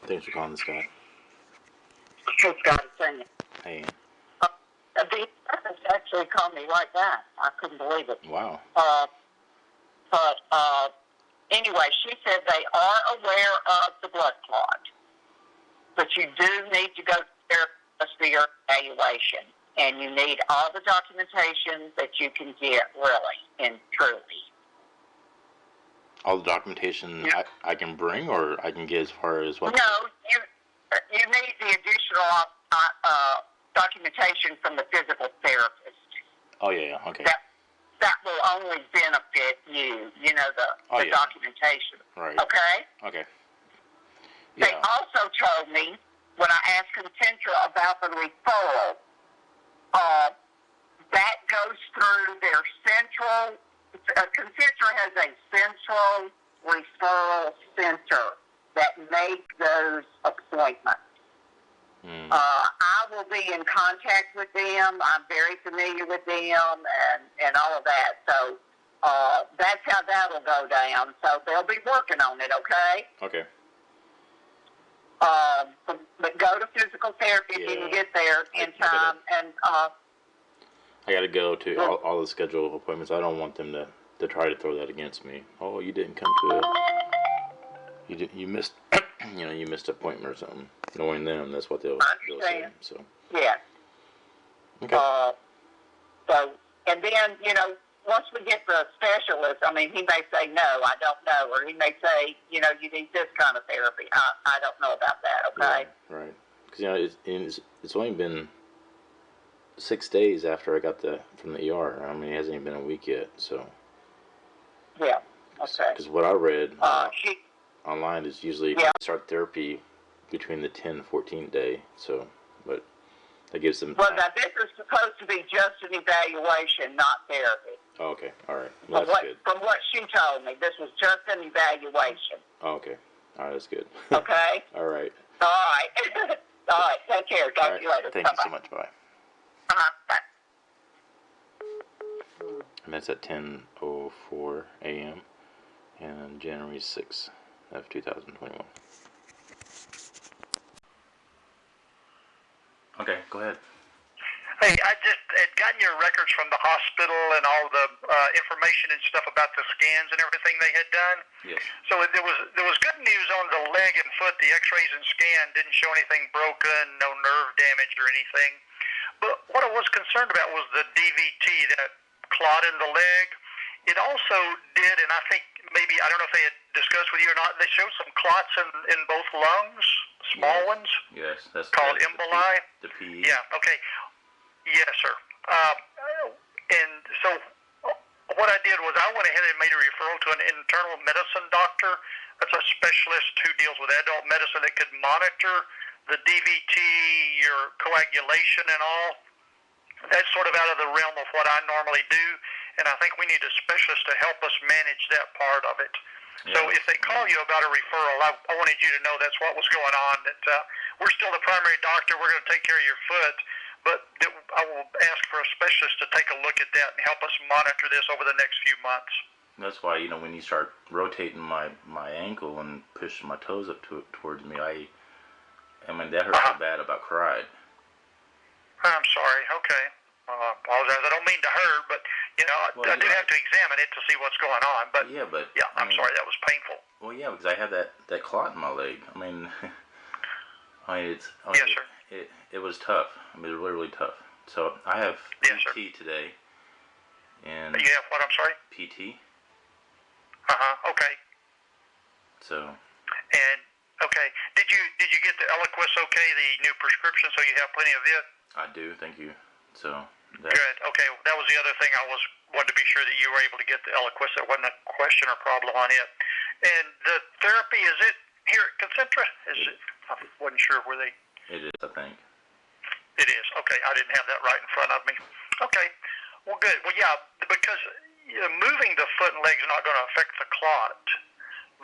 Thanks for calling, Scott. Hey, Scott, it's Amy. Hey. The therapist actually called me right back. I couldn't believe it. Wow. But anyway, she said they are aware of the blood clot, but you do need to go to therapist for your evaluation, and you need all the documentation that you can get, really and truly. All the documentation I can bring, or I can get as far as what? No, you need the additional documentation from the physical therapist. Oh, yeah, okay. That will only benefit you, the documentation. Right. Okay? Okay. Yeah. They also told me, when I asked Concentra about the referral, that goes through their central, Concentra has a central referral center that makes those appointments. I will be in contact with them. I'm very familiar with them and all of that. So that's how that will go down. So they'll be working on it, okay? Okay. But go to physical therapy if you can get there in time. I got to go to all the scheduled appointments. I don't want them to try to throw that against me. Oh, you didn't come to it. You missed, you missed an appointment or something. Knowing them, that's what they'll say. So. Yeah. Okay. So, and then, once we get the specialist, I mean, he may say, no, I don't know. Or he may say, you need this kind of therapy. I don't know about that, okay? Yeah, right. Because, it's only been 6 days after I got from the ER. I mean, it hasn't even been a week yet, so. Yeah, okay. Because what I read online is usually start therapy between the 10th and 14th day, so, but that gives them time. Well, now, this is supposed to be just an evaluation, not therapy. Oh, okay, all right. Well, that's good. From what she told me, this was just an evaluation. Oh, okay. All right, that's good. Okay? All right. All right. All right, take care. Talk to you later. Thank you so much. Bye. Bye. And that's at 10:04 a.m. and January 6th of 2021. Okay, go ahead. Hey, I just had gotten your records from the hospital and all the information and stuff about the scans and everything they had done. Yes. So there was good news on the leg and foot. The X-rays and scan didn't show anything broken, no nerve damage or anything. But what I was concerned about was the DVT, that clot in the leg. It also did, and I think maybe, I don't know if they had discussed with you or not, they showed some clots in both lungs, small ones. Yes, that's called emboli. The P. Yeah, okay. Yes, sir. And so what I did was I went ahead and made a referral to an internal medicine doctor. That's a specialist who deals with adult medicine that could monitor the DVT, your coagulation and all. That's sort of out of the realm of what I normally do, and I think we need a specialist to help us manage that part of it. Yeah. So if they call you about a referral, I wanted you to know that's what was going on, that we're still the primary doctor, we're going to take care of your foot, but I will ask for a specialist to take a look at that and help us monitor this over the next few months. That's why, when you start rotating my ankle and pushing my toes up towards me, I mean, that hurt so bad about cried. I'm sorry. Okay. Apologize. I don't mean to hurt, but I do have to examine it to see what's going on. But yeah, I'm sorry. That was painful. Well, yeah, because I had that clot in my leg. I mean, yes, sir. It was tough. I mean, it was really tough. So I have PT today. And you have what? I'm sorry. PT. Okay. So. And okay, did you get the Eliquis? Okay, the new prescription, so you have plenty of it. I do, thank you. So good. Okay, that was the other thing I wanted to be sure that you were able to get the Eliquis. There wasn't a question or problem on it. And the therapy, is it here at Concentra? I wasn't sure where they. It is, I think. It is. Okay, I didn't have that right in front of me. Okay, well, good. Well, yeah, because moving the foot and legs is not going to affect the clot,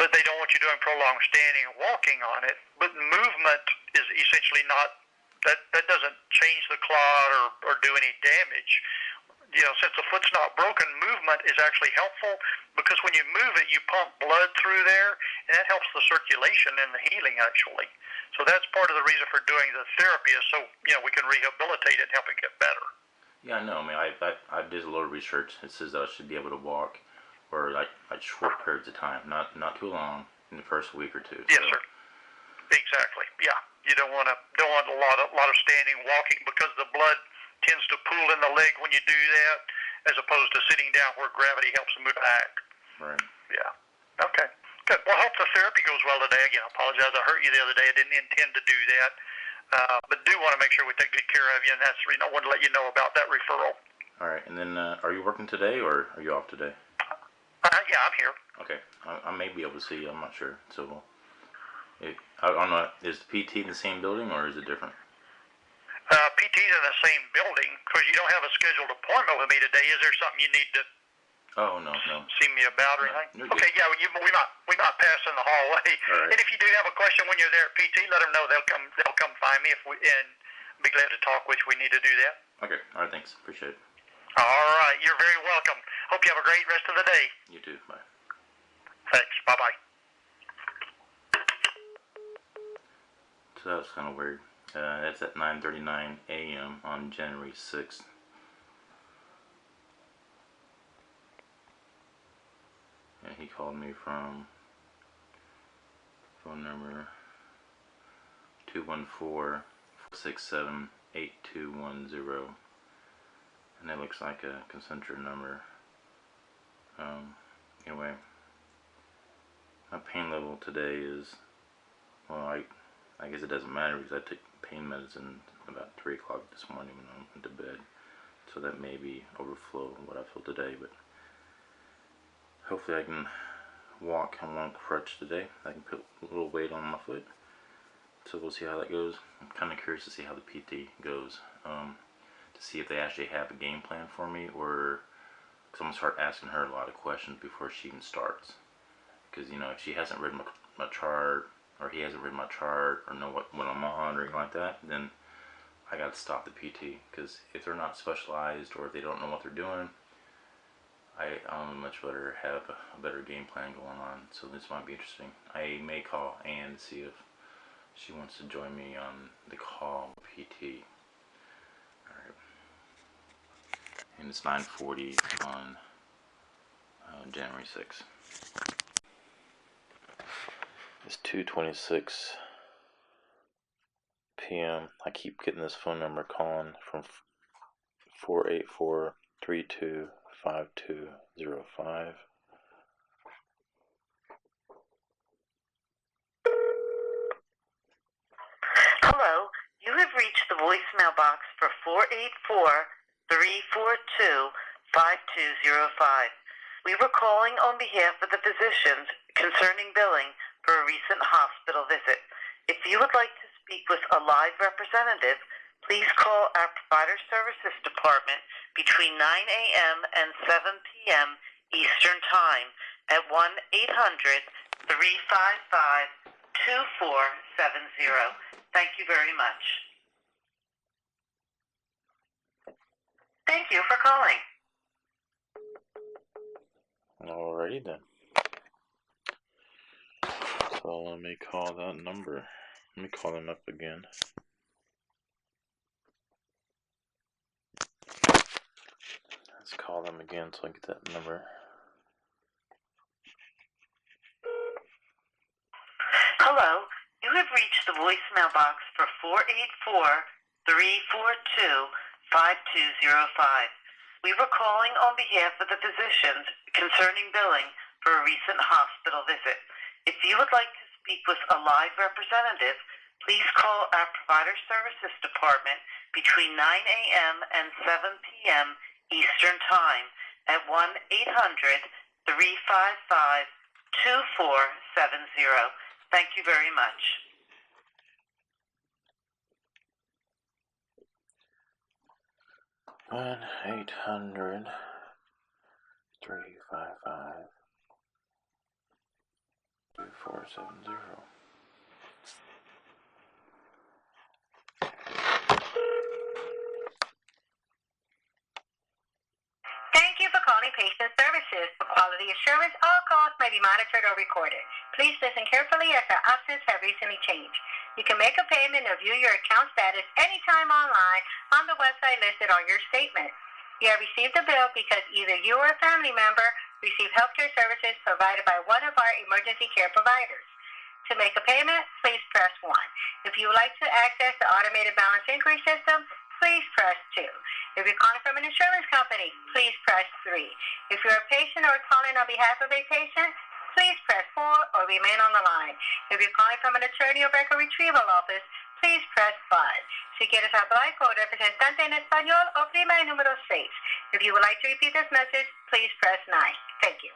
but they don't want you doing prolonged standing and walking on it. But movement is essentially not. That doesn't change the clot or do any damage. since the foot's not broken, movement is actually helpful because when you move it, you pump blood through there, and that helps the circulation and the healing actually. So that's part of the reason for doing the therapy is so we can rehabilitate it and help it get better. Yeah, I know. I mean, I did a little research. It says that I should be able to walk for like short periods of time, not too long in the first week or two. Yes, sir. Exactly. Yeah. You don't want a lot of standing, walking because the blood tends to pool in the leg when you do that, as opposed to sitting down where gravity helps move back. Right. Yeah. Okay. Good. Well, I hope the therapy goes well today. Again, I apologize. I hurt you the other day. I didn't intend to do that. But do want to make sure we take good care of you, and that's the reason I wanted to let you know about that referral. All right. And then, are you working today, or are you off today? Yeah, I'm here. Okay. I may be able to see you. I'm not sure. So, I don't know. Is the PT in the same building, or is it different? PT's in the same building because you don't have a scheduled appointment with me today. Is there something you need to Oh, no. see me about or anything? Okay, yeah, we might pass in the hallway. All right. And if you do have a question when you're there at PT, let them know. They'll come find me and be glad to talk with you. We need to do that. Okay. All right. Thanks. Appreciate it. All right, you're very welcome. Hope you have a great rest of the day. You too. Bye. Thanks. Bye bye. So that was kind of weird. That's at 9:39 a.m. on January 6th. And he called me from phone number 214-467-8210. And it looks like a Concentra number. Anyway, my pain level today is, well, I guess it doesn't matter because I took pain medicine about 3 o'clock this morning when I went to bed. So that may be overflow what I feel today, but hopefully I can walk on one crutch today. I can put a little weight on my foot. So we'll see how that goes. I'm kind of curious to see how the PT goes. To see if they actually have a game plan for me, or because I'm going to start asking her a lot of questions before she even starts. Because, if she hasn't read my chart, or he hasn't read my chart, or know what I'm on, or anything like that, then I got to stop the PT. Because if they're not specialized, or if they don't know what they're doing, I much better have a better game plan going on. So this might be interesting. I may call Ann to see if she wants to join me on the call with PT. Alright. And it's 9:40 on January 6th. It's 2:26 p.m. I keep getting this phone number calling from 484-325205. Hello, you have reached the voicemail box for 484-342-5205. We were calling on behalf of the physicians concerning billing for a recent hospital visit. If you would like to speak with a live representative, please call our Provider Services Department between 9 a.m. and 7 p.m. Eastern Time at 1-800-355-2470. Thank you very much. Thank you for calling. Alrighty then. So let me call that number. Let me call them up again. Let's call them again so I get that number. Hello, you have reached the voicemail box for 484-342-5205. We were calling on behalf of the physicians concerning billing for a recent hospital visit. If you would like to speak with a live representative, please call our Provider Services Department between 9 a.m. and 7 p.m. Eastern Time at 1-800-355-2470. Thank you very much. One 800-355-2470. Patient Services. For quality assurance, all calls may be monitored or recorded. Please listen carefully as our options have recently changed. You can make a payment or view your account status anytime online on the website listed on your statement. You have received a bill because either you or a family member received healthcare services provided by one of our emergency care providers. To make a payment, please press 1. If you would like to access the automated balance inquiry system, please press 2. If you're calling from an insurance company, please press 3. If you're a patient or calling on behalf of a patient, please press 4 or remain on the line. If you're calling from an attorney or record retrieval office, please press 5. Si quieres hablar con el representante en español, oprima el número 6. If you would like to repeat this message, please press 9. Thank you.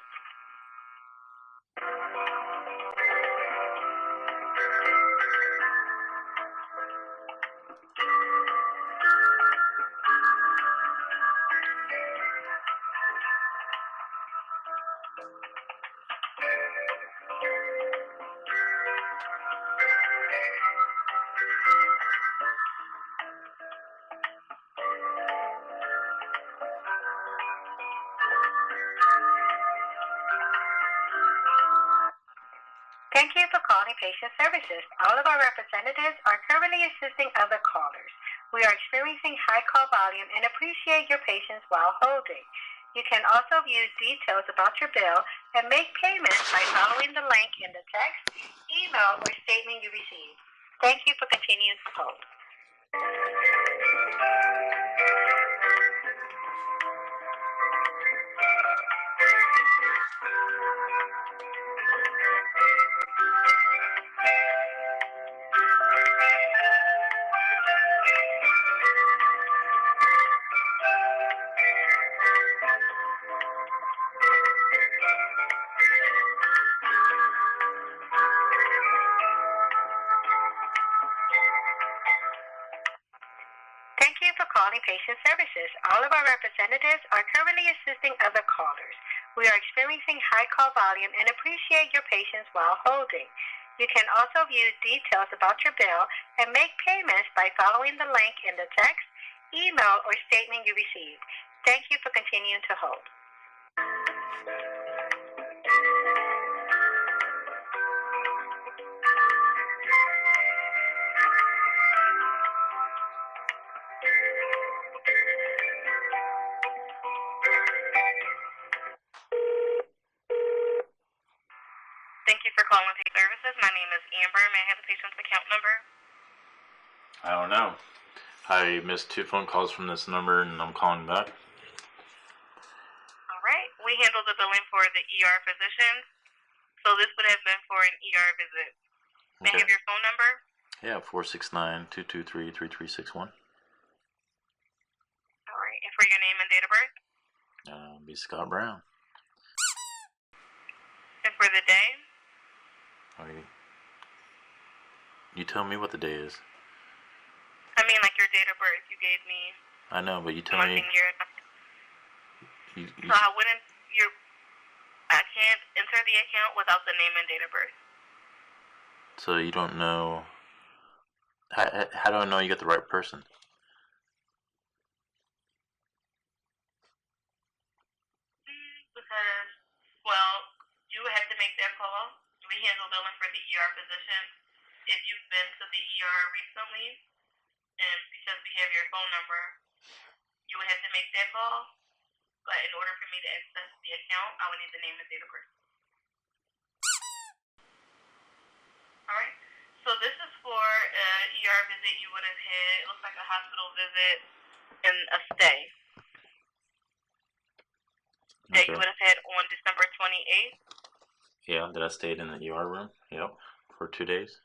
Thank you for calling Patient Services. All of our representatives are currently assisting other callers. We are experiencing high call volume and appreciate your patience while holding. You can also view details about your bill and make payments by following the link in the text, email, or statement you received. Thank you for continuing to hold. Thank you for calling Patient Services. All of our representatives are currently assisting other callers. We are experiencing high call volume and appreciate your patience while holding. You can also view details about your bill and make payments by following the link in the text, email, or statement you received. Thank you for continuing to hold. Thank you for calling Patient Services. My name is Amber. May I have the patient's account number? I don't know. I missed 2 phone calls from this number and I'm calling back. All right. We handle the billing for the ER physicians, so this would have been for an ER visit. May I have your phone number? Yeah, 469-223-3361. All right. And for your name and date of birth? Be Scott Brown. And for the day? Okay. You tell me what the day is. I mean, like your date of birth. You gave me. I know, but you tell month me. and year. So I wouldn't. I can't enter the account without the name and date of birth. So you don't know. How do I know you got the right person? Because, well, you would have to make that call. We handle billing for the ER physicians. If you've been to the ER recently, and because we have your phone number, you would have to make that call. But in order for me to access the account, I would need the name and date of birth. Alright, so this is for an ER visit you would have had. It looks like a hospital visit and a stay that you would have had on December 28th. Yeah, that I stayed in the ER room. Yep, for 2 days.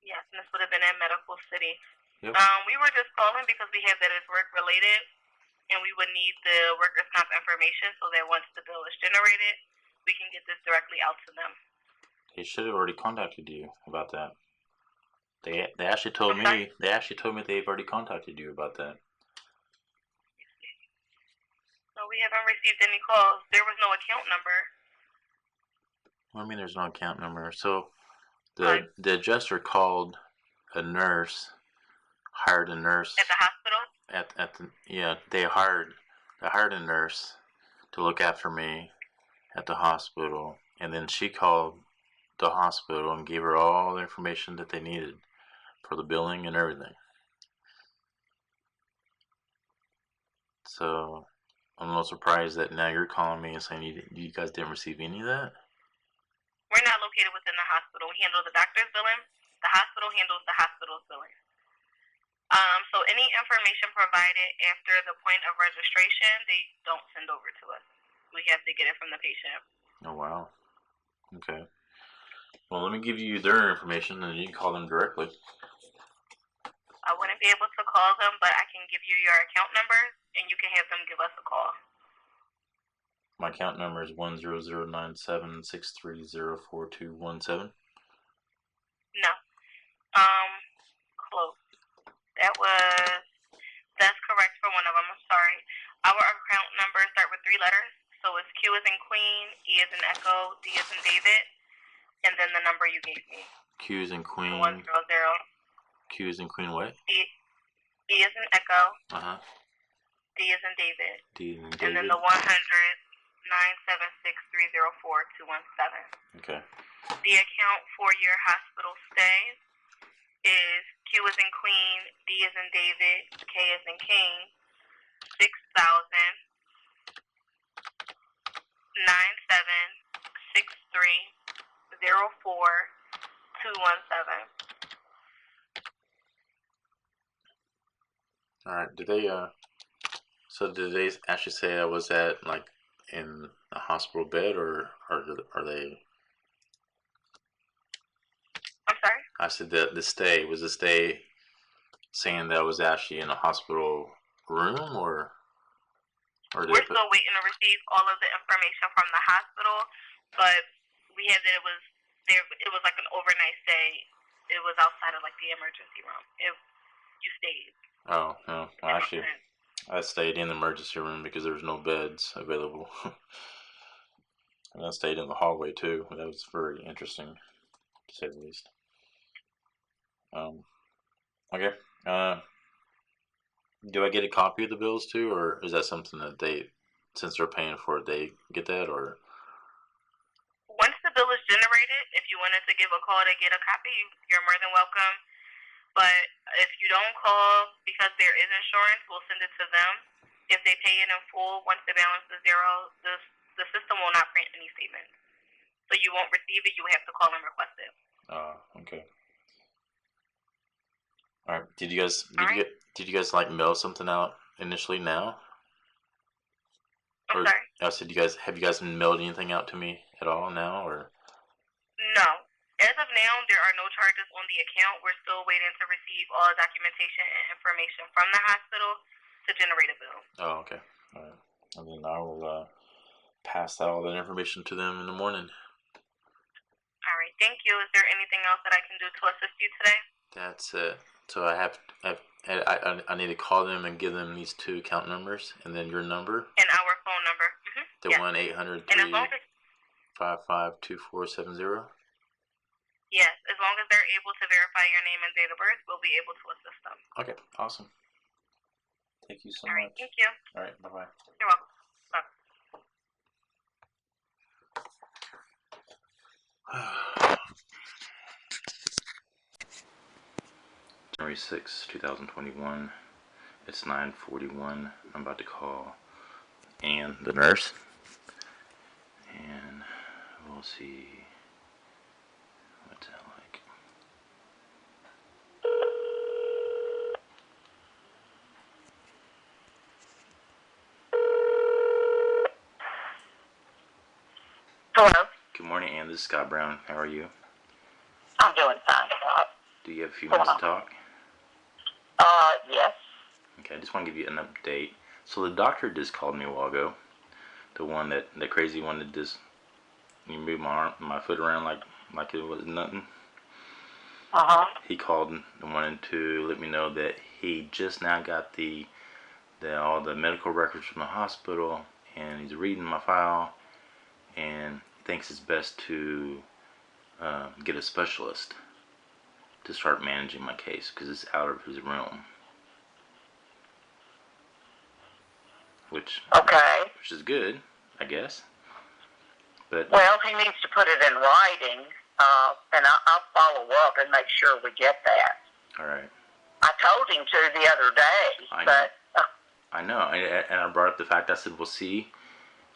Yes, and this would have been at Medical City. Yep. We were just calling because we have that as work related, and we would need the workers' comp information so that once the bill is generated, we can get this directly out to them. They should have already contacted you about that. They actually told Okay. me they've already contacted you about that. So we haven't received any calls. There was no account number. What do you mean there's no account number? So Right. the adjuster called a nurse, hired a nurse At the hospital? they hired I hired a nurse to look after me at the hospital, and then she called the hospital and gave her all the information that they needed for the billing and everything. So I'm a little surprised that now you're calling me and saying you guys didn't receive any of that. We're not located within the hospital. We handle the doctor's billing. The hospital handles the hospital's billing. So any information provided after the point of registration, they don't send over to us. We have to get it from the patient. Oh, wow. Okay. Well, let me give you their information, and you can call them directly. I wouldn't be able to call them, but I can give you your account number, and you can have them give us a call. My account number is 1009763042217. No. Close. That's correct for one of them. I'm sorry. Our account numbers start with 3 letters. So it's Q as in Queen, E as in Echo, D as in David, and then the number you gave me. Q as in Queen. 100. Q as in Queen what? E as in Echo. Uh-huh. D as in David. D as in David. And then the 100-976-304-217. Okay. The account for your hospital stay is Q as in Queen, D as in David, K as in King, 6,000-9763-04-217. All right. Did they so did they actually say I was at like in a hospital bed, or are they? I'm sorry? I said that the stay saying that I was actually in a hospital room, or We're still waiting to receive all of the information from the hospital, but we had that it was there. It was like an overnight stay. It was outside of like the emergency room. You stayed. Oh no, well, actually, I stayed in the emergency room because there was no beds available, and I stayed in the hallway too. That was very interesting, to say the least. Okay. Do I get a copy of the bills too, or is that something that they, since they're paying for it, they get that, or? Once the bill is generated, if you wanted to give a call to get a copy, you're more than welcome. But if you don't call because there is insurance, we'll send it to them. If they pay it in full, once the balance is zero, the system will not print any statements. So you won't receive it. You have to call and request it. Okay. All right. Did you guys like mail something out initially now? I'm sorry? I said, have you guys mailed anything out to me at all now, or? No. As of now, there are no charges on the account. We're still waiting to receive all documentation and information from the hospital to generate a bill. Oh, okay. All right. And then I will pass all that information to them in the morning. All right. Thank you. Is there anything else that I can do to assist you today? That's it. So I need to call them and give them these 2 account numbers, and then your number. And our phone number. The 1-800-355-2470. Yes, as long as they're able to verify your name and date of birth, we'll be able to assist them. Okay, awesome. Thank you so much. All right, thank you. All right, bye-bye. You're welcome. Bye. January 6, 2021. It's 9:41. I'm about to call Ann, the nurse, and we'll see what the hell like. Hello. Good morning, Ann. This is Scott Brown. How are you? I'm doing fine, Scott. Do you have a few minutes to talk? Yes. Okay, I just want to give you an update. So the doctor just called me a while ago. The crazy one that just moved my foot around like it was nothing. He called and wanted to let me know that he just now got all the medical records from the hospital, and he's reading my file, and thinks it's best to get a specialist to start managing my case because it's out of his realm. which is good, I guess. But well, he needs to put it in writing, and I'll follow up and make sure we get that. all right. I told him to the other day, I know, and I brought up the fact. I said, "Well, see,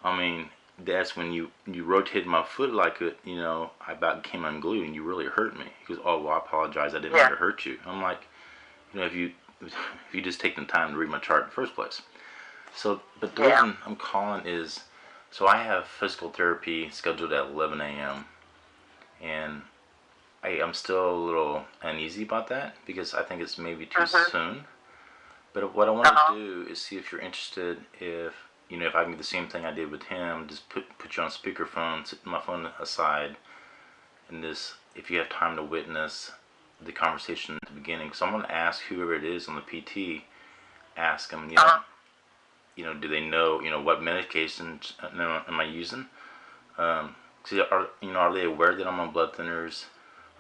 I mean, that's when you rotated my foot like it, I about came unglued, and you really hurt me." He goes, "Oh, well, I apologize. I didn't mean to hurt you." I'm like, if you just take the time to read my chart in the first place. So, but the reason I'm calling is, so I have physical therapy scheduled at 11 a.m. and I'm still a little uneasy about that because I think it's maybe too soon. But what I want to do is see if you're interested. If I can do the same thing I did with him, just put you on speakerphone, set my phone aside, and if you have time to witness the conversation at the beginning. So I'm going to ask whoever it is on the PT, ask them, do they know, what medications am I using? Are they aware that I'm on blood thinners?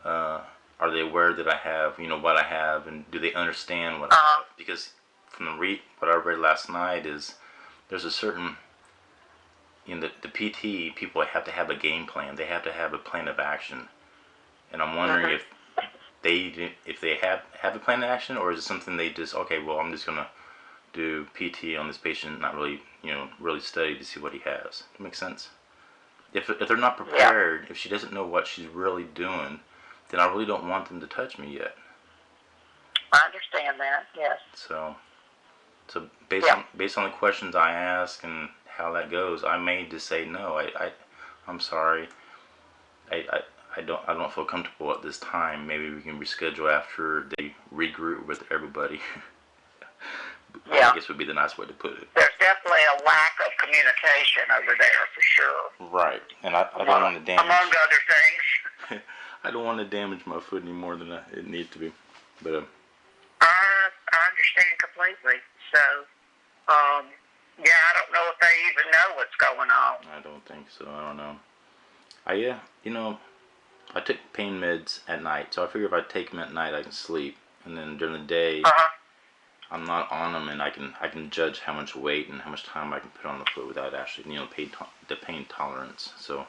Are they aware that I have, what I have, and do they understand what I have? Because from what I read last night is there's a certain, the PT people have to have a game plan. They have to have a plan of action, and I'm wondering if they have a plan of action, or is it something they just I'm just gonna do PT on this patient, not really really study to see what he has. That makes sense. If they're not prepared, if she doesn't know what she's really doing, then I really don't want them to touch me yet. I understand that. Yes. So based on the questions I ask and how that goes, I may just say no. I'm sorry. I don't feel comfortable at this time. Maybe we can reschedule after they regroup with everybody. I guess would be the nice way to put it. There's definitely a lack of communication over there for sure. Right, and I don't want to damage. Among other things. I don't want to damage my foot any more than it needs to be. But I understand completely. So, I don't know if they even know what's going on. I don't think so. I don't know. I took pain meds at night, so I figure if I take them at night, I can sleep, and then during the day, I'm not on them, and I can judge how much weight and how much time I can put on the foot without actually, the pain tolerance. So.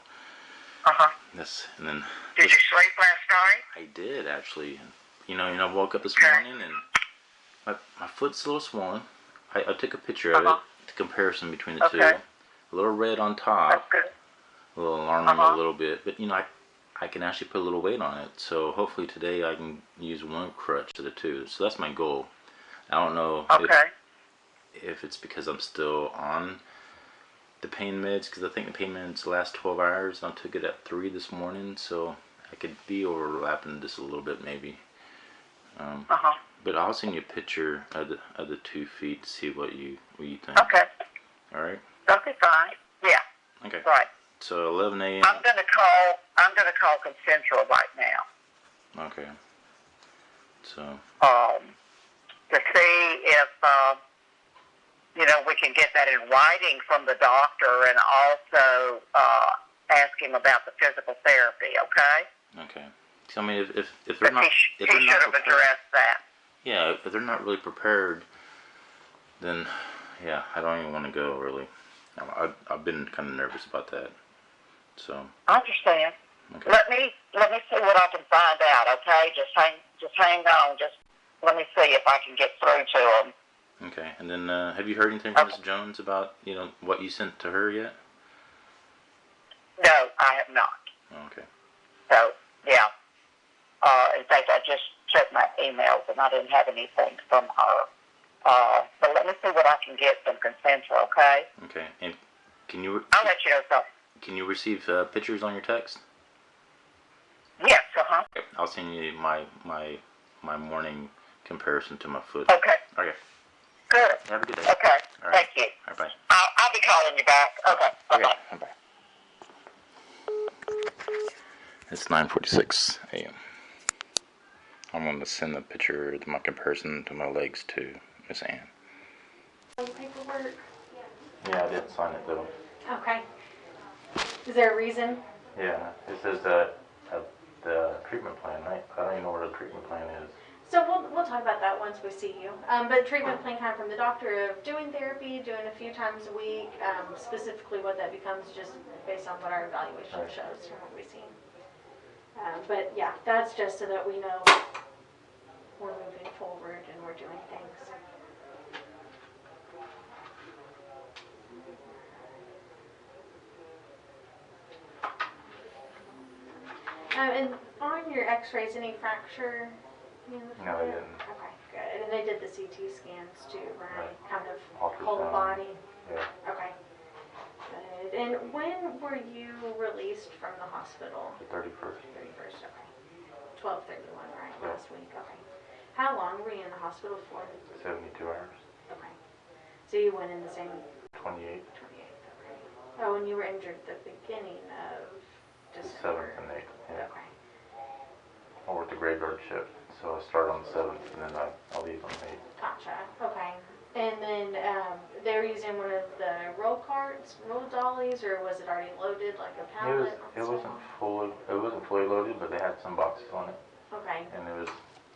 And then. Did you sleep last night? I did actually. I woke up this morning and my foot's a little swollen. I took a picture of it, the comparison between the two. A little red on top. A little alarming a little bit, but I can actually put a little weight on it. So hopefully today I can use one crutch to the two. So that's my goal. I don't know if it's because I'm still on the pain meds, because I think the pain meds last 12 hours. I took it at 3 this morning, so I could be overlapping just a little bit maybe. But I'll send you a picture of the 2 feet to see what you think. Okay. All right. Okay, fine. Yeah. Okay. Right. So 11 a.m. I'm gonna call Concentra right now. Okay. So. To see if we can get that in writing from the doctor, and also ask him about the physical therapy. Okay. Okay. So, I mean, if they're not, he should have addressed that. Yeah, if they're not really prepared, then I don't even want to go really. I've been kind of nervous about that. So. I understand. Okay. Let me see what I can find out. Okay, just hang on. Just let me see if I can get through to them. Okay, and then have you heard anything from Ms. Jones about what you sent to her yet? No, I have not. Okay. So in fact, I just checked my emails and I didn't have anything from her. But let me see what I can get from Concentra. Okay. Okay, and can you? I'll let you know something. Can you receive pictures on your text? Yes. Okay, I'll send you my morning comparison to my foot. Okay. Okay. Good. Have a good day. Okay. All right. Thank you. All right, bye. I'll be calling you back. Okay. Okay. Bye-bye. Bye. It's 9:46 a.m. I'm going to send the picture of my comparison to my legs to Miss Ann. Paperwork. Yeah, I did sign it though. Okay. Is there a reason? Yeah, it says that the treatment plan. I don't even know what a treatment plan is. So we'll talk about that once we see you. But treatment plan kind of from the doctor of doing therapy, doing a few times a week, specifically what that becomes just based on what our evaluation shows from what we've seen. But yeah, that's just so that we know we're moving forward and we're doing things. And on your x-rays, any fracture in the foot? No, I didn't. Okay, good. And they did the CT scans too, right? Right. Kind of Ultrasound. whole body? Yeah. Okay. Good. And when were you released from the hospital? The 31st. 31st, okay. 12/31, right? Yeah. Last week, okay. How long were you in the hospital for? 72 hours. Okay. So you went in the same 28. 28th, okay. Oh, and you were injured at the beginning of The December. 7th and 8th. Yeah. Okay. I worked the graveyard shift, so I start on the 7th and then I'll leave on the 8th. Gotcha. Okay. And then they were using one of the roll carts, roll dollies, or was it already loaded like a pallet? It wasn't fully loaded, but they had some boxes on it, Okay. and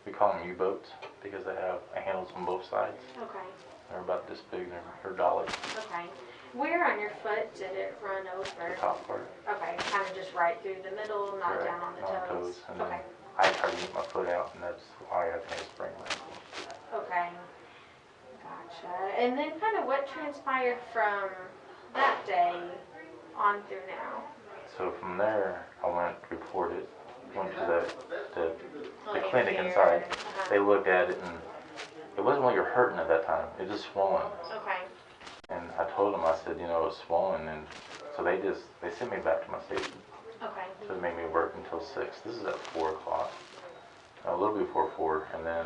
we call them U-boats because they have handles on both sides. Okay. They're about this big. They're dollies. Okay. Where on your foot did it run over? The top part. Okay, kind of just right through the middle, not Correct. down on the On toes. And then Okay. I tried to get my foot out, and that's why I had to make a sprain ankle. Okay. Gotcha. And then kind of what transpired from that day on through now? So from there, I went to the Like clinic here. inside. Uh-huh. They looked at it, and it wasn't really hurting at that time. It was just swollen. Okay. And I told them, I said, it was swollen, and so they sent me back to my station. Okay. So they made me work until 6. This is at 4 o'clock, a little before 4, and then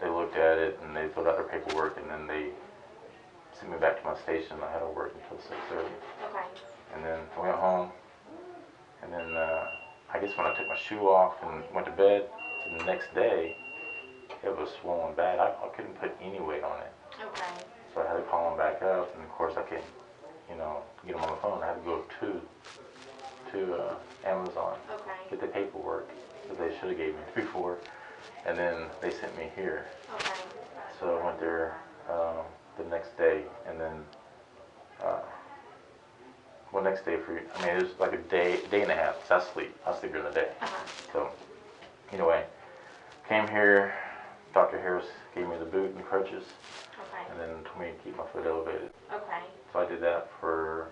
they looked at it and they filled out their paperwork, and then they sent me back to my station. I had to work until 6:30, Okay. and then I went home, and then I guess when I took my shoe off and went to bed, the next day it was swollen bad. I couldn't put any weight on it. Okay. So I had to call them back up, and of course I couldn't, get them on the phone. I had to go to Amazon, Okay. get the paperwork that they should have gave me before, and then they sent me here. Okay. So I went there the next day, and then next day it was like a day and a half. So I sleep during the day. Uh-huh. So anyway, came here. Dr. Harris gave me the boot and crutches, Okay. and then told me to keep my foot elevated. Okay. So I did that for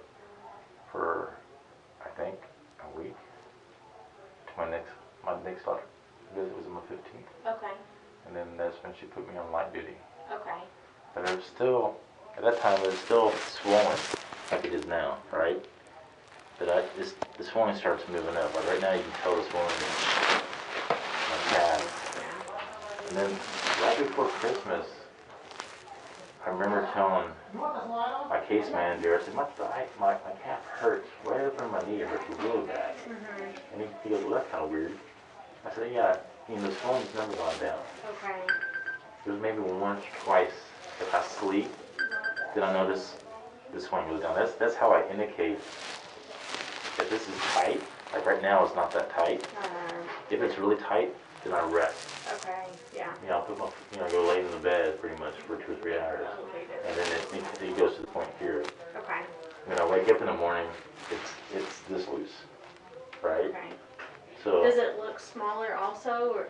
I think a week. To my next doctor visit was on the 15th, Okay. and then that's when she put me on light duty. Okay. But it was still, at that time, it was still swollen like it is now, right? But the swelling starts moving up. Like right now, you can tell the swelling in my calf. And then right before Christmas, I remember telling my case manager, I said, my calf hurts right up in my knee. It hurts really bad. Mm-hmm. And he goes, well, that's kind of weird. I said, yeah, the swelling's never gone down. Okay. It was maybe once or twice if I sleep, then I notice the swelling goes down. That's how I indicate that this is tight. Like right now, it's not that tight. If it's really tight, then I rest. Okay. Yeah. I'll put go lay in the bed pretty much for 2 or 3 hours, and then it goes to the point here. Okay. When I wake up in the morning, it's this loose, right? Okay. So Does it look smaller also, or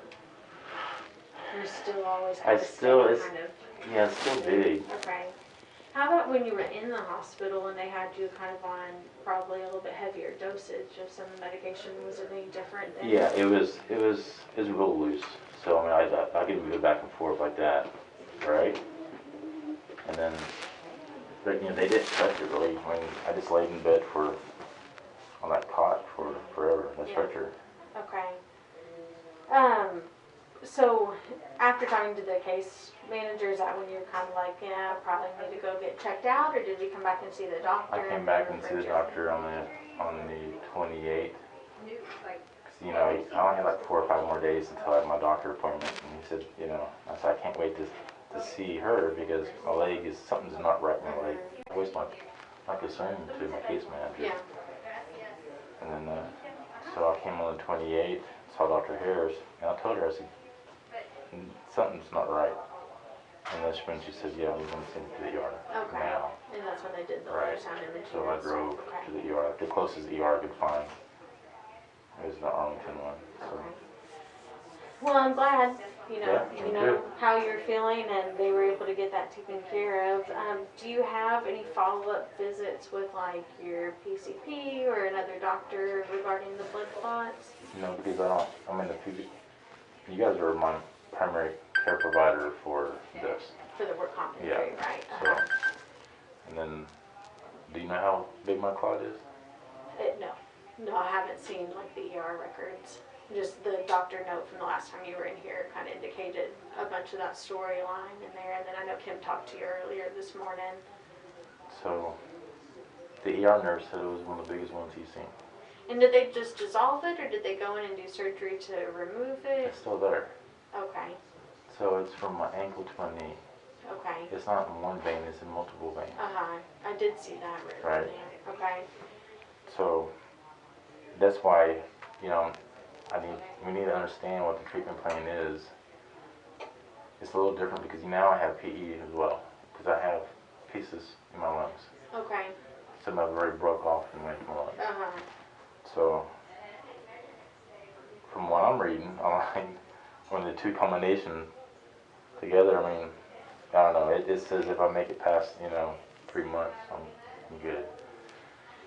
you're still always I kind of still- steady it's- kind of? yeah, it's still big. Okay. How about when you were in the hospital and they had you kind of on probably a little bit heavier dosage of some medication? Was it any different then? Yeah, it was real loose. So I mean, I could move it back and forth like that, right? And then, but they didn't touch it really. I mean, I just laid in bed on that cot for forever. That Yeah. stretcher. Okay. So after talking to the case manager, is that when you're kind of like, yeah, probably need to go get checked out, or did you come back and see the doctor? I came back and see the doctor on the 28th. I only had like 4 or 5 more days until I had my doctor appointment, and he said, I said, I can't wait to see her because my leg something's not right in my leg. I voiced my concern to my case manager. Yeah. And then, so I came on the 28th, saw Dr. Harris, and I told her, I said, something's not right. And that's when she said, yeah, we're going to send you to the ER Okay. now. And that's when they did the Right. ultrasound imaging. So I drove to the ER, the closest ER I could find. It was the Arlington one. So. Okay. Well, I'm glad, Yeah, you me know too. how you're feeling and they were able to get that taken care of. Do you have any follow-up visits with like your PCP or another doctor regarding the blood clots? No, because I'm in the PV. You guys are my primary care provider for this. For the work comp Yeah. injury, right? So, and then, do you know how big my clot is? No, I haven't seen like the ER records. Just the doctor note from the last time you were in here kind of indicated a bunch of that storyline in there. And then I know Kim talked to you earlier this morning. So, the ER nurse said it was one of the biggest ones he's seen. And did they just dissolve it or did they go in and do surgery to remove it? It's still there. Okay, So it's from my ankle to my knee. okay. It's not in one vein, it's in multiple veins. I did see that written Right. there. Okay. So, that's why, we need to understand what the treatment plan is. It's a little different because now I have PE as well. Because I have pieces in my lungs. Okay. Some of them already broke off and went from my lungs. Uh-huh. So, from what I'm reading, when the two combination together, I don't know, it says if I make it past, 3 months, I'm good.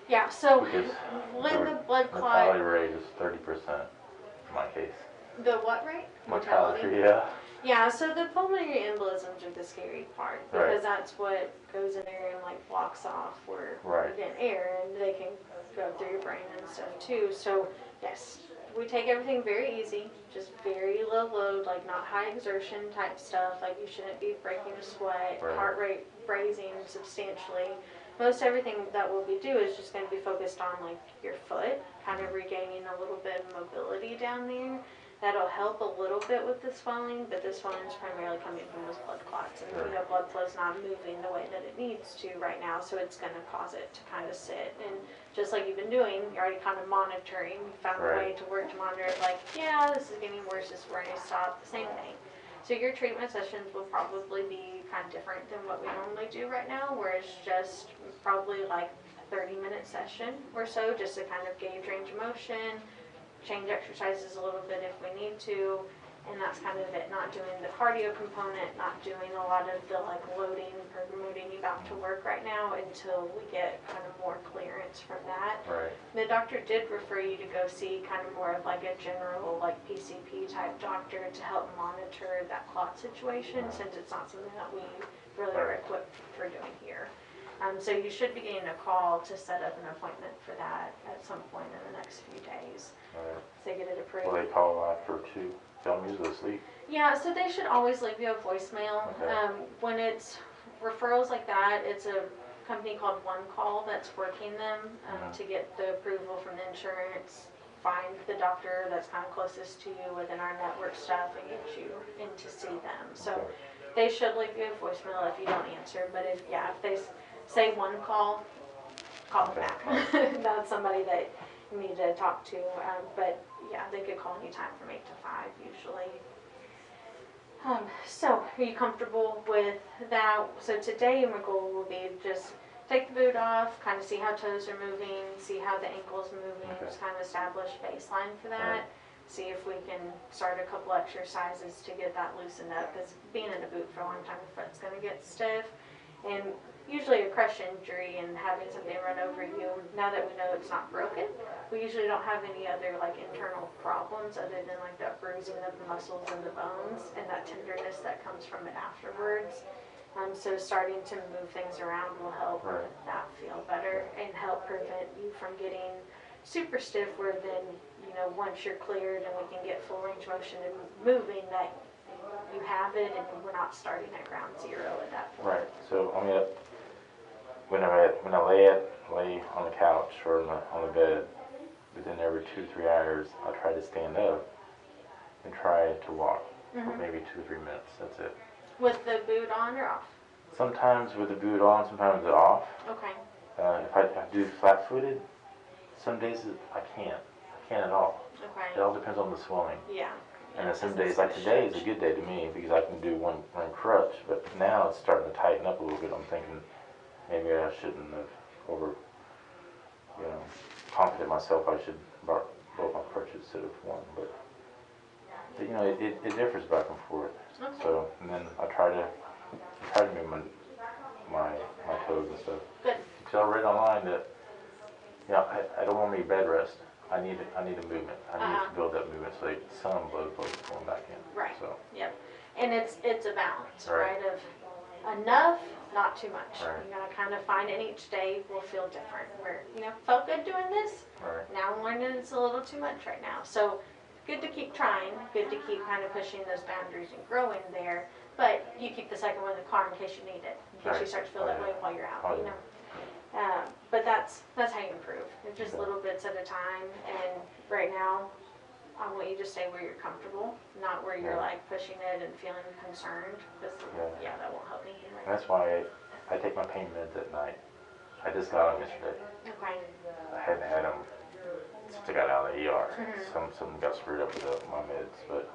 Yeah, so Because when the blood mortality clot, rate is 30% in my case. the what rate? Mortality, yeah. Yeah, so the pulmonary embolisms are the scary part because Right. that's what goes in there and like blocks off where Right. you get air and they can go through your brain and stuff too. So yes, we take everything very easy, just very low load, like not high exertion type stuff. Like you shouldn't be breaking a sweat, Right. heart rate raising substantially. Most everything that we'll be doing is just going to be focused on like your foot, kind of regaining a little bit of mobility down there. That'll help a little bit with the swelling, but the swelling is primarily coming from those blood clots. And Sure. blood flow's not moving the way that it needs to right now, so it's going to cause it to kind of sit. And just like you've been doing, you're already kind of monitoring. You found a way Right. to work to monitor it, like, yeah, this is getting worse, this is where I stop, the same thing. So your treatment sessions will probably be kind of different than what we normally do right now, where it's just probably like a 30-minute session or so, just to kind of gauge range of motion, change exercises a little bit if we need to, and that's kind of it. Not doing the cardio component, not doing a lot of the like loading or moving you back to work right now until we get kind of more clearance from that. Right. The doctor did refer you to go see kind of more of like a general like PCP type doctor to help monitor that clot situation, since it's not something that we really are equipped for doing here. So you should be getting a call to set up an appointment for that at some point in the next few days. Right. So get it approved. Will they call after 2? I'm usually asleep. Yeah, so they should always leave you a voicemail. Okay. When it's referrals like that, it's a company called One Call that's working them to get the approval from the insurance, find the doctor that's kind of closest to you within our network stuff, and get you in to see them. So Okay. they should leave you a voicemail if you don't answer. But if they say One Call, call them Okay. back. That's somebody that you need to talk to. But yeah, they could call anytime from 8 to 5 usually. So, are you comfortable with that? So today my goal will be just take the boot off, kind of see how toes are moving, see how the ankle's moving, Okay. just kind of establish baseline for that. See if we can start a couple exercises to get that loosened up, because being in a boot for a long time, your foot's going to get stiff. And usually a crush injury and having something run over you, now that we know it's not broken, we usually don't have any other like internal problems other than like that bruising of the muscles and the bones and that tenderness that comes from it afterwards. So starting to move things around will help that feel better and help prevent you from getting super stiff, where then, once you're cleared and we can get full range of motion and moving, that you have it and we're not starting at ground zero at that point. Right. So when I lay on the couch or on the bed, within every 2-3 hours, I try to stand up and try to walk for maybe 2-3 minutes. That's it. With the boot on or off? Sometimes with the boot on, sometimes off. Okay. If I do flat-footed, some days I can't at all. Okay. It all depends on the swelling. Yeah. And then some days, like today is a good day to me because I can do one crutch, but now it's starting to tighten up a little bit. I'm thinking maybe I shouldn't have confident myself. I should borrow both my crutches instead of one, but it differs back and forth. Okay. So, and then I try to move my toes and stuff. Good. So I read online that I don't want me bed rest. I need a movement. I need to build that movement so some blood flow is going back in. Right. So. Yep. And it's a balance, Right. right? Of enough, not too much. Right. You gotta kind of find it. Each day will feel different. Where felt good doing this. Right. Now I'm learning it's a little too much right now. So good to keep trying. Good to keep kind of pushing those boundaries and growing there. But you keep the second one in the car in case you need it. In case you start to feel that way while you're out. But that's how you improve. It's just little bits at a time. And right now, I want you to stay where you're comfortable, not where you're like pushing it and feeling concerned. Because that won't help anything. Right. That's why I take my pain meds at night. I just got them yesterday. Okay. I hadn't had them since I got out of the ER. Something got screwed up with my meds, but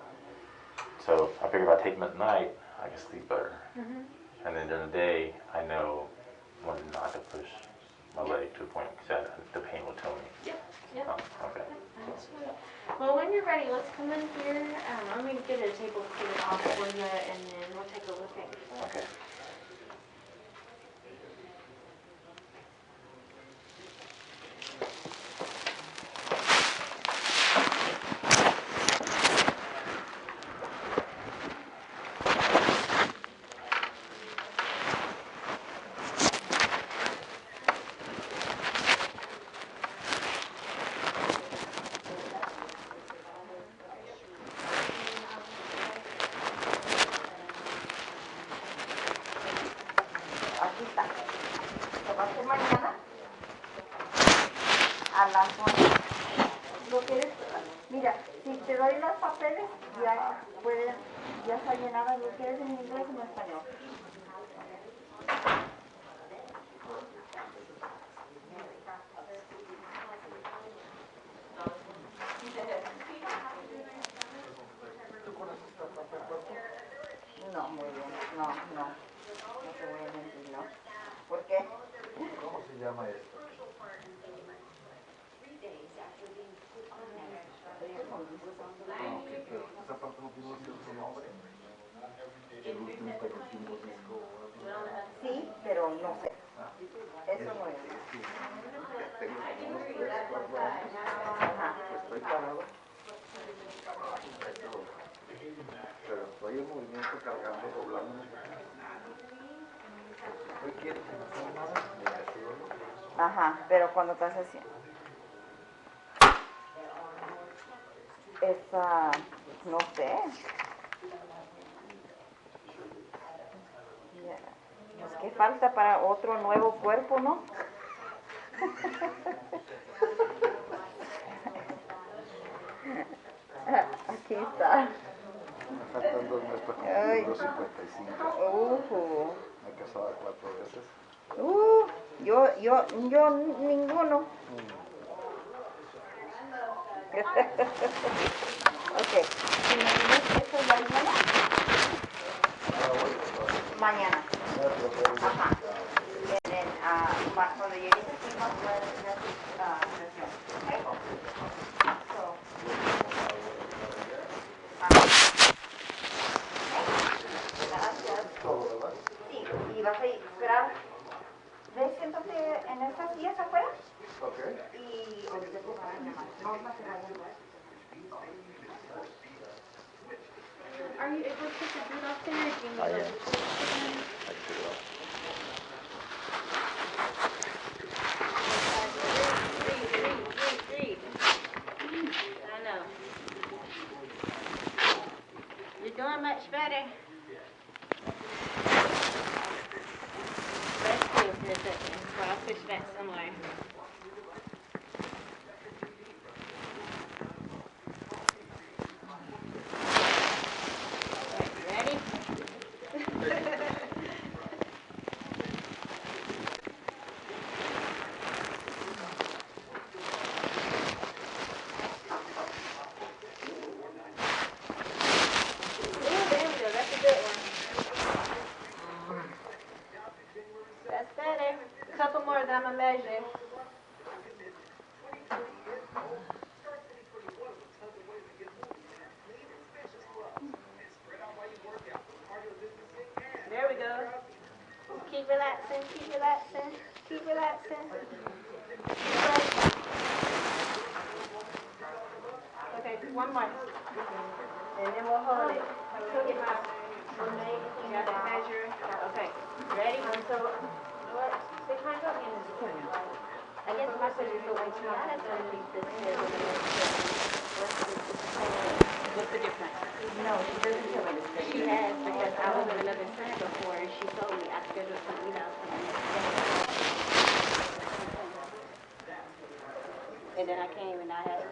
so I figured if I take them at night, I can sleep better. And then during the day, I know when not to push my leg to a point because the pain will tell me. Yep. Oh, okay. Absolutely. Well, when you're ready, let's come in here. Let me get a table cleared off for you, and then we'll take a look at your foot. Okay. Aquí está. ¿Lo va a hacer mañana? A las 9. ¿Lo quieres? Mira, si te doy los papeles, ya está llenada. ¿Lo quieres en inglés o en español? No, muy bien. No te voy a mentir, ¿no? ¿Por qué? ¿Cómo se llama esto? No, pero esa parte no tiene su nombre. El último disco. Sí, pero no sé. Eso no es. Ajá. Estoy parado. Pero estoy en movimiento cargando, doblando. ¿Hoy quieres hacer nada? Ajá, pero cuando estás así. Esa, no sé. Pues que falta para otro nuevo cuerpo, ¿no? Aquí está. Me faltan 2 meses para cumplir los 55. Me he casado 4 veces. Yo ninguno. Ok. ¿Y me tienes esto ya mañana? Mañana. Ajá. Vienen cuando llegues aquí más o menos una sesión. Gracias. Sí, y vas a esperar. ¿Ves? Siéntate en estas sillas afuera. Ok. Y ahorita te van a llamar. No vas a cerrar. Are you able to take the boot off there? Or do you need I like, am. I can do it all. Read. I know. You're doing much better. Rest still for a second while I push back somewhere. Ready? That's better. A couple more, then I'm gonna measure. There we go. Keep relaxing, keep relaxing, keep relaxing. Okay, one more. And then we'll hold it. Go get my roommate. You got that measure? Okay. Ready? So, what? They kind of got me in this corner. I guess my question is, like, to be honest, I think this is what's the difference? No, she doesn't tell me this. She has, because I was in another center before, and she told me I scheduled some emails for the next day. And then I came and I had,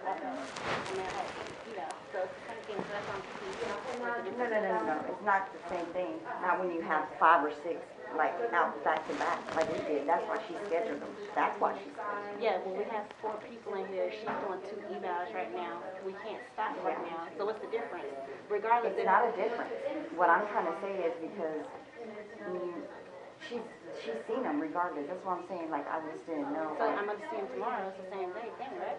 so it's the same thing, so that's why I'm confused. No. It's not the same thing. Not when you have 5 or 6, like, out back to back, like we did. That's why she scheduled them. That's why she scheduled them. Yeah, well, we have 4 people in here. She's doing 2 evals right now. We can't stop right now. So what's the difference? Regardless, It's not a difference. What I'm trying to say is because she's seen them regardless. That's what I'm saying. Like, I just didn't know. So I'm gonna see him tomorrow. It's the same thing, right?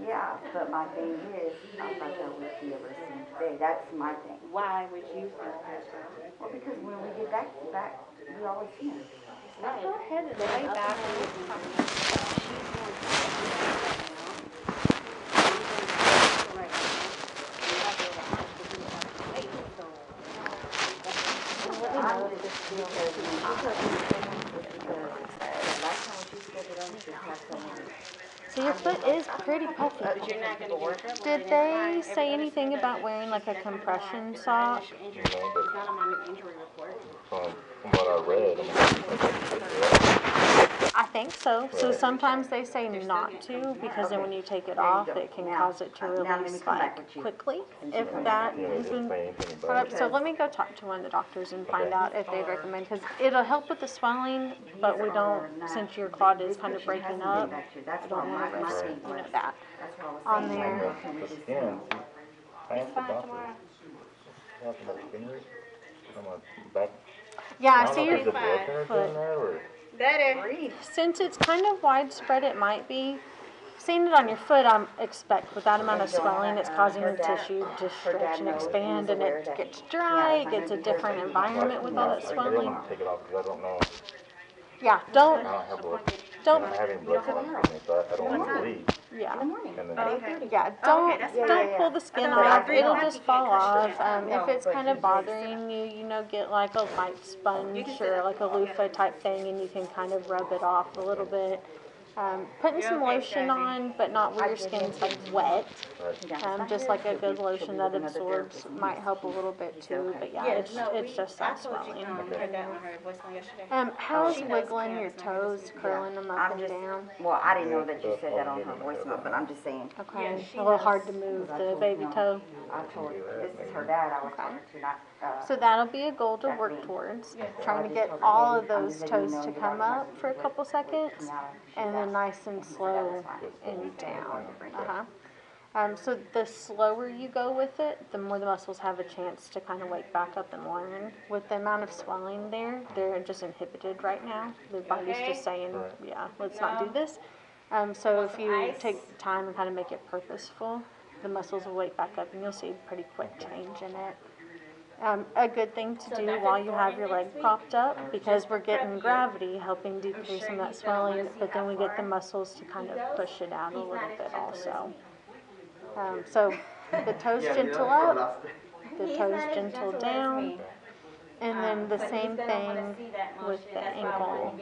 Yeah, but my thing is, I thought that would be able to see them today. That's my thing. Why would you think that? Well, because when we get back, we always see them. Right. Go ahead and lay back. So your foot is pretty puffy. But you're not gonna get in trouble. Did they say anything about wearing like a compression sock? It's not on my new injury report. From what I read, I think so. So sometimes they say not to, because then when you take it off, it can cause it to release like quickly, if that has been brought up. So let me go talk to one of the doctors and find out if they recommend, because it'll help with the swelling, but we don't, since your clot is kind of breaking up, I don't want to risk, that on there. the skin, I asked the doctor, talking about fingers, on my back. Yeah, I I don't see know if your there's a blood thinner foot. in there, or Better. Since it's kind of widespread, it might be. Seeing it on your foot, I expect with that amount of swelling, it's causing the tissue to stretch and expand, and it gets dry, it gets a different environment with all that I didn't swelling. want to take it off because I don't know. Yeah, I don't, don't have blood. don't, I don't have any blood clots in me, so I don't want to bleed. yeah. And then Yeah, don't pull the skin off, it'll just fall off. If it's kind of bothering you, get like a light sponge or like a loofah type thing, and you can kind of rub it off a little bit. Putting some lotion on, but not where your skin's like wet. Just like a good lotion that absorbs might help a little bit too, but yeah, it's just that swelling. How's wiggling your toes, curling them up and down? Well, I didn't know that you said that on her voicemail, but I'm just saying. Okay, a little hard to move the baby toe. I told her, this is her dad I was talking to, not, So that'll be a goal to work towards, trying to get all of those toes to come up for a couple seconds, and then nice and slow and down. So the slower you go with it, the more the muscles have a chance to kind of wake back up and learn. With the amount of swelling there, they're just inhibited right now. The body's just saying, yeah, let's not do this. So if you take time and kind of make it purposeful, the muscles will wake back up and you'll see a pretty quick change in it. A good thing to do while you have your leg propped up, because we're getting gravity helping decrease some of that swelling, but then we get the muscles to kind of push it out a little bit also. So the toes gentle up, the toes gentle down, and then the same thing with the ankle.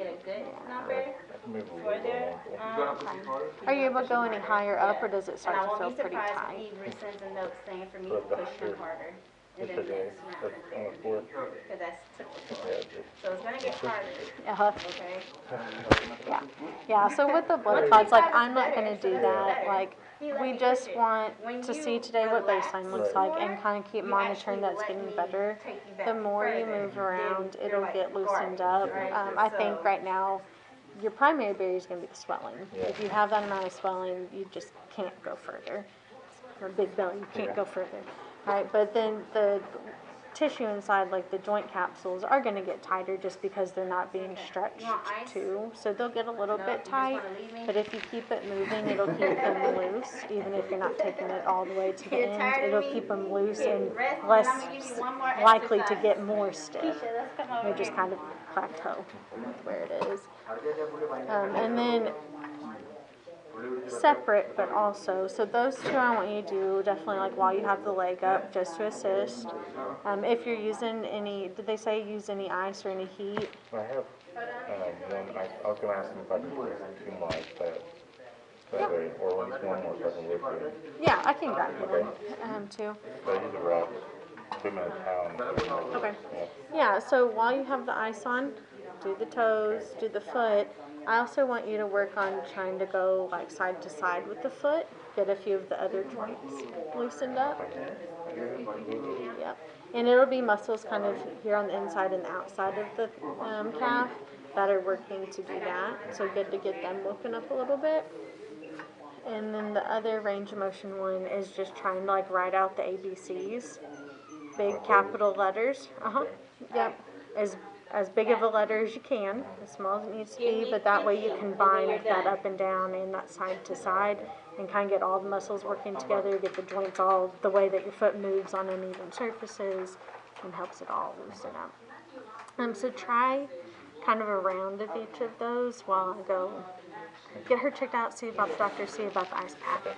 Are you able to go any higher up, or does it start to feel pretty tight? Just today, that's on the fourth. So it's gonna get harder. Yeah. Yeah, so with the blood clots, like, I'm not gonna do that. Like, we just want to see today what baseline looks like and kind of keep monitoring that's getting better. The more you move around, it'll get loosened up. I think right now, your primary barrier is gonna be the swelling. If you have that amount of swelling, you just can't go further. Or big belly, you can't go further. Right, but then tissue inside, like the joint capsules, are going to get tighter just because they're not being stretched too. So they'll get a little bit tight, but if you keep it moving, it'll keep them loose. Even if you're not taking it all the way to the end, it'll keep them loose and less likely to get more stiff. They just kind of plateau with where it is. And then separate, but also, so those two I want you to do definitely like while you have the leg up, just to assist. If you're using any, did they say use any ice or any heat? I have one. I was going to ask them if I could use 2 more ice that way, or at least 1 more so I can live here. Yeah, I can grab you one too. So I use a wrap. Put them in a towel. Okay. Yeah, so while you have the ice on, do the toes, do the foot. I also want you to work on trying to go like side to side with the foot. Get a few of the other joints loosened up. Yep. And it'll be muscles kind of here on the inside and the outside of the calf that are working to do that. So good to get them woken up a little bit. And then the other range of motion one is just trying to like write out the ABCs. Big capital letters. Yep. As big of a letter as you can, as small as it needs to be, but that way you can bind that up and down and that side to side and kind of get all the muscles working together, get the joints all the way that your foot moves on uneven surfaces and helps it all loosen up. So try kind of a round of each of those while I go get her checked out, see about the doctor, see about the ice pack.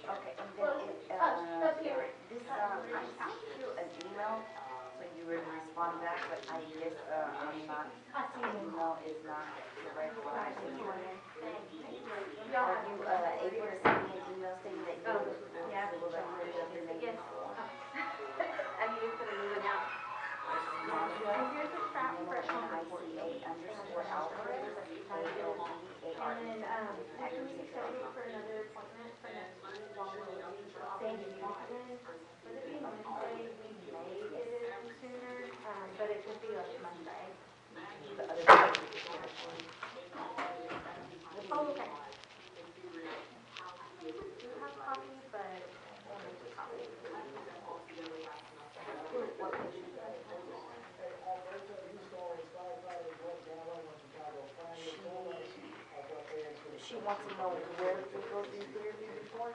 Okay, and then this, I sent you an email, so you would respond back, but I guess, I'm not, email is not the right one. Are you, able to send me an email saying that you will record your name? I need to put a moving out. And here's the strap for _Alvarez, and then, I can reschedule for another appointment for next week while we're waiting for all the news in. With it being Wednesday, we may get it in sooner, but it could be like Monday. Oh, okay. We do have coffee, but only the coffee. She wants to know where it goes in therapy before?